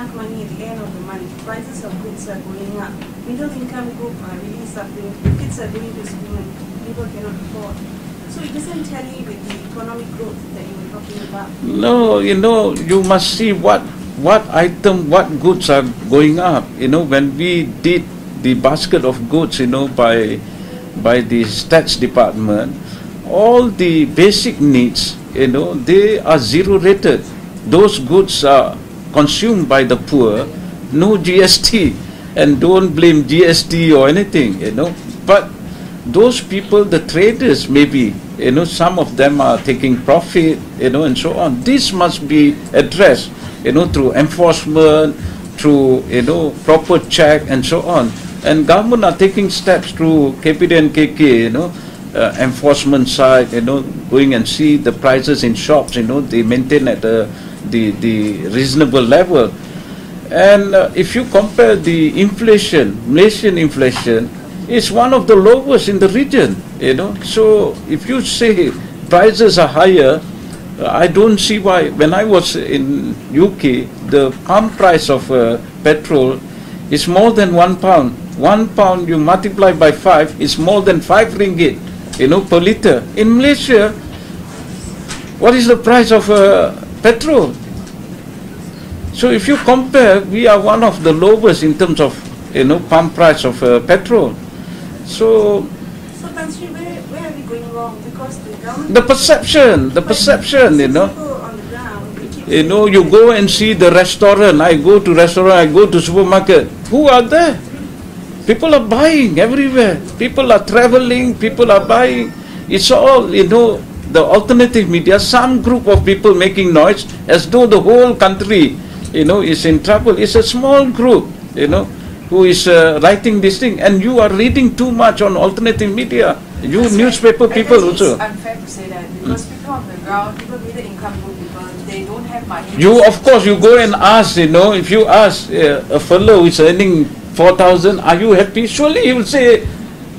enough money at the end of the month, prices of goods are going up. Middle income group are really suffering. Kids are going to school and people cannot afford. So it doesn't tally with the economic growth that you were talking about. No, you must see what goods are going up. When we did the basket of goods, by the stats department, all the basic needs, they are zero rated. Those goods are consumed by the poor, no GST, and don't blame GST or anything, But those people, the traders, maybe, some of them are taking profit, and so on. This must be addressed, through enforcement, through, proper check, and so on. And government are taking steps through KPD and KK, enforcement side, going and see the prices in shops, they maintain at the reasonable level. And if you compare the inflation, Malaysian inflation, it's one of the lowest in the region, So if you say prices are higher, I don't see why. When I was in UK, the pump price of petrol is more than £1. £1 you multiply by 5 is more than 5 ringgit, per litre. In Malaysia, what is the price of petrol? So if you compare, we are one of the lowest in terms of, pump price of petrol. So Tan Sri, where are we going wrong? Because the government... the perception, people on the ground, they keep saying you go and see the restaurant. I go to restaurant, I go to supermarket. Who are there? People are buying everywhere. People are traveling, people are buying. It's all, the alternative media, some group of people making noise as though the whole country, is in trouble. It's a small group, who is writing this thing, and you are reading too much on alternative media. You newspaper people also. It's unfair to say that because people on the ground, people middle income group people, they don't have money. You, of course, you go and ask, if you ask a fellow who is earning 4,000, are you happy? Surely he will say,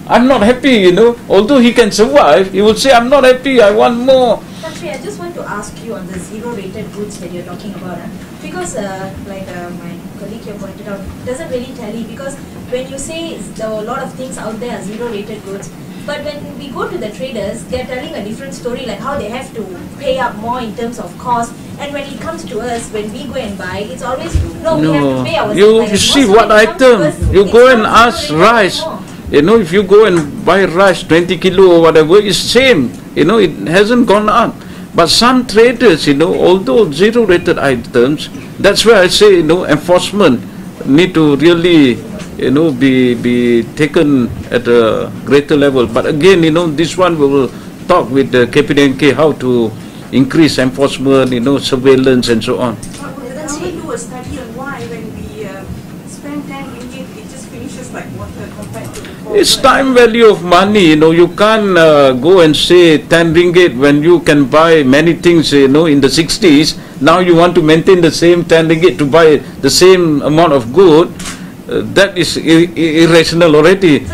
I'm not happy, Although he can survive, he will say, I'm not happy, I want more. Actually, I just want to ask you on the zero-rated goods that you're talking about, because like my colleague here pointed out, it doesn't really tally, because when you say there are a lot of things out there are zero-rated goods, but when we go to the traders, they're telling a different story, like how they have to pay up more in terms of cost, and when it comes to us, when we go and buy, it's always, we have to pay ourselves. You see what item, you go and ask rice. If you go and buy rice, 20 kilo or whatever, it's same. It hasn't gone up. But some traders, although zero-rated items, that's where I say, enforcement need to really, be taken at a greater level. But again, this one we will talk with the KPDNK how to increase enforcement, surveillance and so on. Will the government do a study on why when we spend 10 ringgit, it just finishes like water compared to before? It's time value of money, you can't go and say 10 ringgit when you can buy many things, in the 60s. Now you want to maintain the same 10 ringgit to buy the same amount of good. That is irrational already.